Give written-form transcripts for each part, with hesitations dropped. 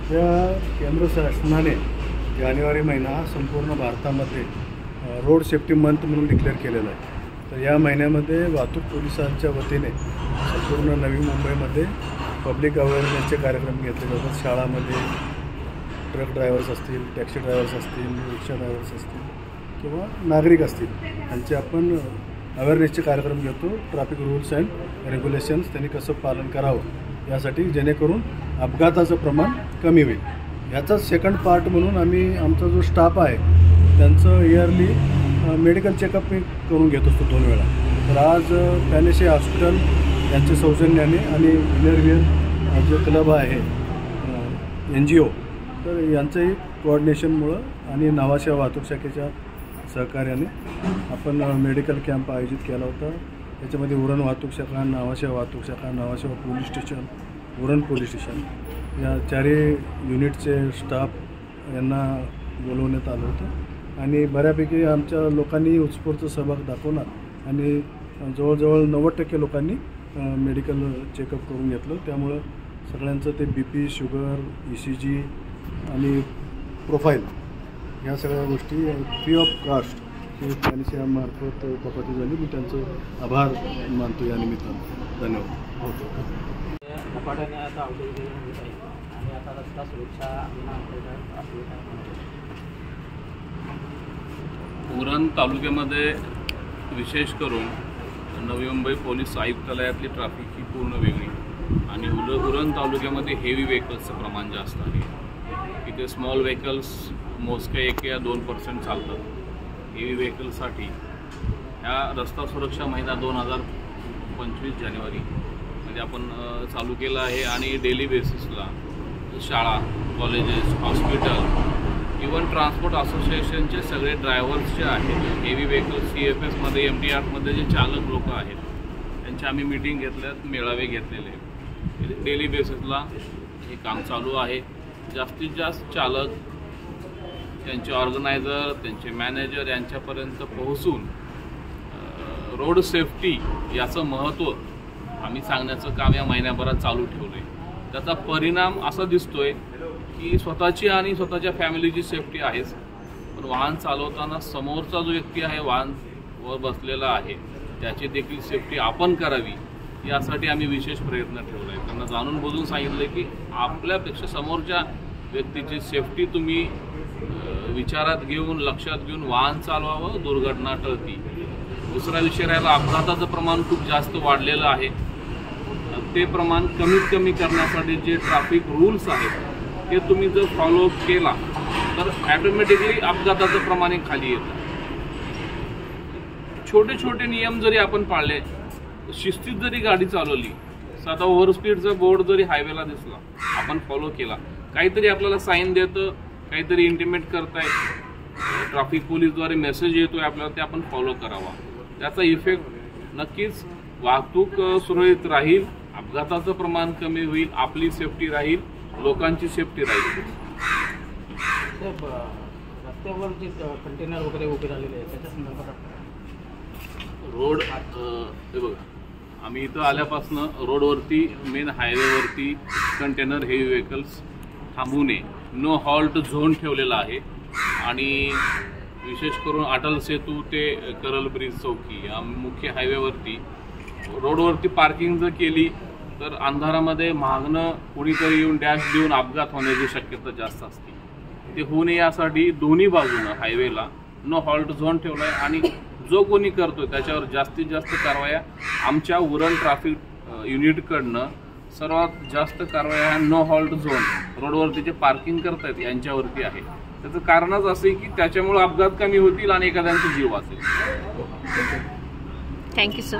या केंद्र शासनाने जानेवारी महिना संपूर्ण भारतामध्ये रोड सेफ्टी मंथ म्हणून डिक्लेअर केलेला आहे। तर या महिन्यामध्ये वाहतूक पोलिसांच्या वतीने संपूर्ण नवी मुंबईमध्ये पब्लिक अवेअरनेसचे कार्यक्रम घेतले जातात। शाळांमध्ये ट्रक ड्रायव्हर्स असतील, टॅक्सी ड्रायव्हर्स असतील, रिक्षा ड्रायव्हर्स असतील किंवा नागरिक असतील, यांचे आपण अवेअरनेसचे कार्यक्रम घेतो। ट्रॅफिक रूल्स अँड रेग्युलेशन्स त्यांनी कसं पालन करावं यासाठी, जेणेकरून अपघाताचं प्रमाण कमी होईल। याचाच सेकंड पार्ट म्हणून आम्ही आमचा जो स्टाफ आहे त्यांचं इयरली मेडिकल चेकअप मी करून घेत असतो 2 वेळा। तर आज पॅलेसे हॉस्पिटल यांच्या सौजन्याने आणि इनरवियर जो क्लब आहे NGO, तर यांचंही कोऑर्डिनेशनमुळं आणि नावाशा वाहतूक शाखेच्या सहकार्याने आपण मेडिकल कॅम्प आयोजित केला होता। त्याच्यामध्ये उरण वाहतूक शाखा, नावाशा वाहतूक शाखा, नावाशा police station, Uran police station या 4 युनिटचे स्टाफ यांना बोलवण्यात आलं होतं आणि बऱ्यापैकी आमच्या लोकांनी उत्स्फूर्त सहभाग दाखवला आणि जवळजवळ 90% लोकांनी मेडिकल चेकअप करून घेतलं। त्यामुळं सगळ्यांचं ते BP, शुगर, ECG आणि प्रोफाईल या सगळ्या गोष्टी फ्री ऑफ कास्ट पॅलेसेमार्फत उपलब्ध झाली। मी त्यांचं आभार मानतो या निमित्तानं। धन्यवाद। झपाट्याने आता औद्योगिकरण होत आहे आणि आता रस्ता सुरक्षा उरण तालुक्यामध्ये विशेष करून नवी मुंबई पोलीस आयुक्तालयातली ट्रॅफिक ही पूर्ण वेगळी आणि उरण तालुक्यामध्ये हेवी व्हेकल्सचं प्रमाण जास्त आहे। इथे स्मॉल व्हेकल्स मोजके 1 या 2% चालतात। हेवी व्हेकल्ससाठी ह्या रस्ता सुरक्षा महिना 2025 जानेवारी म्हणजे आपण चालू केला आहे आणि डेली बेसिसला शाळा, कॉलेजेस, हॉस्पिटल, इवन ट्रान्सपोर्ट असोसिएशनचे सगळे ड्रायव्हर्स जे आहेत, हेवी व्हेकल्स CFSमध्ये, MTRमध्ये जे चालक लोक आहेत त्यांची आम्ही मीटिंग घेतल्यात, मेळावे घेतलेले आहेत। डेली बेसिसला हे काम चालू आहे। जास्तीत जास्त चालक, त्यांचे ऑर्गनायझर, त्यांचे मॅनेजर यांच्यापर्यंत पोहोचून रोड सेफ्टी याचं महत्त्व आम्ही सांगण्याचं काम या महिन्याभरात चालू ठेवलं आहे। त्याचा परिणाम असा दिसतोय की स्वतःची आणि स्वतःच्या फॅमिलीची सेफ्टी आहेच, पण वाहन चालवताना समोरचा जो व्यक्ती आहे वाहनवर बसलेला आहे त्याची देखील सेफ्टी आपण करावी यासाठी आम्ही विशेष प्रयत्न ठेवला आहे। त्यांना जाणून बुजून सांगितलं की आपल्यापेक्षा समोरच्या व्यक्तीची सेफ्टी तुम्ही विचारात घेऊन, लक्षात घेऊन वाहन चालवावं, दुर्घटना टळती। दुसरा विषय राहिला, अपघाताचं प्रमाण खूप जास्त वाढलेलं आहे। ते प्रमाण कमीत कमी करण्यासाठी जे ट्रॅफिक रूल्स आहेत ते तुम्ही जर फॉलो केला तर ॲटोमॅटिकली अपघाताचं प्रमाण खाली येतं। छोटे छोटे नियम जरी आपण पाळले, शिस्तीत जरी गाडी चालवली, साधा ओव्हरस्पीडचा बोर्ड जरी हायवेला दिसला, आपण फॉलो केला, काहीतरी आपल्याला साईन देतं, काहीतरी इंटिमेट करतायत, ट्रॅफिक पोलीसद्वारे मेसेज येतोय आपल्याला, ते आपण फॉलो करावा। त्याचा इफेक्ट नक्कीच वाहतूक सुरळीत राहील, अपघाताचं प्रमाण कमी होईल, आपली सेफ्टी राहील, लोकांची सेफ्टी राहील। रस्त्यावर जे कंटेनर वगैरे उभे राहिलेले आहेत त्याच्या संदर्भात रोड हे बघा, आम्ही इथं आल्यापासून रोडवरती, मेन हायवेवरती कंटेनर, हेवी व्हेकल्स थांबू नये, नो हॉल्ट झोन ठेवलेला आहे आणि विशेष करून अटल सेतू ते करल ब्रिज चौकी या मुख्य हायवेवरती रोडवरती पार्किंग जर केली तर अंधारामध्ये मागणं कोणीतरी येऊन डॅश देऊन अपघात होण्याची शक्यता जास्त असते। ते होऊ नये यासाठी दोन्ही बाजूनं हायवेला नो हॉल्ट झोन ठेवला आहे आणि जो कोणी करतोय त्याच्यावर जास्तीत जास्त कारवाया आमच्या उरण ट्रॅफिक युनिटकडनं सर्वात जास्त कारवाया नो हॉल्ट झोन रोडवरती जे पार्किंग करतायत यांच्यावरती आहे। त्याचं कारणच असं की त्याच्यामुळे अपघात कमी होतील आणि एखाद्यांचा जीव वाचेल। Thank you sir.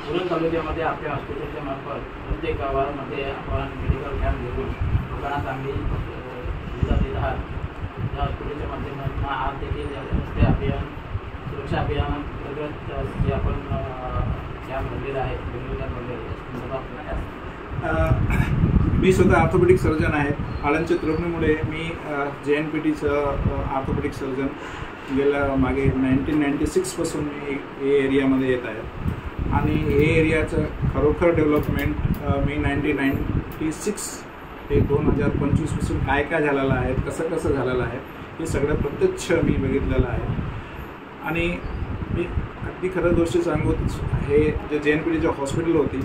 उरण तालुक्यामध्ये आपल्या हॉस्पिटलच्या मार्फत प्रत्येक गावामध्ये आपण मेडिकल कॅम्प घेऊन लोकांना चांगली सुविधा देत आहात। या हॉस्पिटलच्या माध्यमातून आज देखील रस्ते अभियान, सुरक्षा अभियानांतर्गत जे आपण कॅम्प भरलेला आहे, मी स्वतः ऑर्थोपेडिक सर्जन आहे। आळंदच्या तरुणीमुळे मी JNPTचं ऑर्थोपेडिक सर्जन गेल्या मागे 1996 पासून मी हे एरियामध्ये येत आहे आणि हे एरियाचं खरोखर डेव्हलपमेंट मी 1996 ते 2025पासून काय काय झालेलं आहे, कसं कसं झालेलं आहे हे सगळं प्रत्यक्ष मी बघितलेलं आहे. आणि मी अगदी खरं गोष्ट सांगू, हे जे JNPTचं हॉस्पिटल होती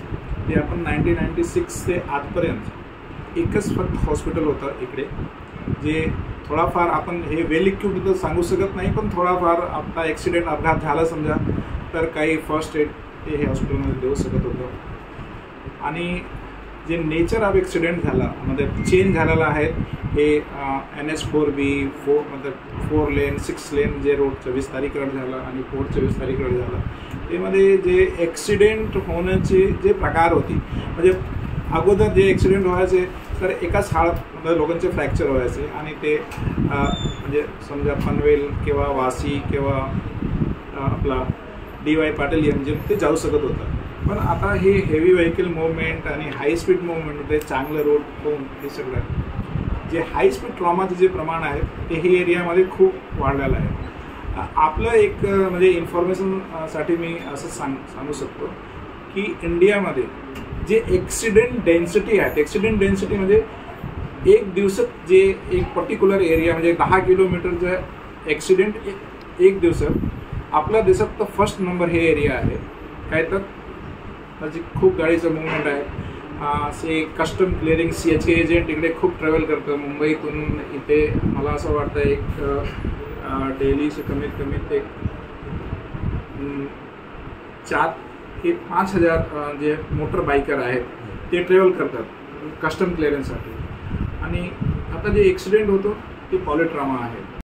ते आपण 1996 ते आजपर्यंत एकच फक्त हॉस्पिटल होतं इकडे, जे थोडाफार आपण हे वेल इक्विप्ड तर सांगू शकत नाही, पण थोडाफार आपला ॲक्सिडेंट अपघात झाला समजा तर काही फर्स्ट एड हे हॉस्पिटलमध्ये देऊ शकत होतं. आणि जे नेचर ऑफ ॲक्सिडेंट झाला म्हणजे चेंज झालेला आहे हे NH4B 4 लेन 6 लेन जे रोड 24 तारीखकडे झालं आणि 24 तारीखकडे झालं, त्यामध्ये जे ॲक्सिडेंट होण्याचे जे प्रकार होती, म्हणजे अगोदर जे ॲक्सिडेंट व्हायचे तर एकाच हाडामध्ये लोकांचे फ्रॅक्चर व्हायचे आणि ते म्हणजे समजा पनवेल किंवा वाशी किंवा आपला DY पाटील MGM ते जाऊ शकत होतं. पण आता हे हेवी व्हेकल मूवमेंट आणि हाय स्पीड मूवमेंट ते चांगलं रोड होऊन हे सगळं जे हाय स्पीड ट्रॉमाचं जे प्रमाण आहे ते हे एरियामध्ये खूप वाढलेलं आहे. आपलं एक म्हणजे इन्फॉर्मेशनसाठी मी असं सांगू शकतो की इंडियामध्ये जे ॲक्सिडेंट डेन्सिटी आहे, ॲक्सिडेंट डेन्सिटी म्हणजे एक दिवसात जे एक पर्टिक्युलर एरिया म्हणजे 10 किलोमीटरचं ॲक्सिडेंट एक दिवसात आपल्या देशात तर फर्स्ट नंबर हे एरिया आहे. काय तर म्हणजे खूप गाडीचं मूवमेंट आहे. असे कस्टम क्लिअरिंग CHK एजंट इकडे खूप ट्रॅव्हल करतं मुंबईतून इथे. मला असं वाटतं एक डेलीचे कमीत कमी ते 4 ते 5,000 जे मोटर बायकर आहेत ते ट्रॅव्हल करतात कस्टम क्लिअरन्ससाठी. आणि आता जे ॲक्सिडेंट होतो ते पॉलिट्रामा आहे.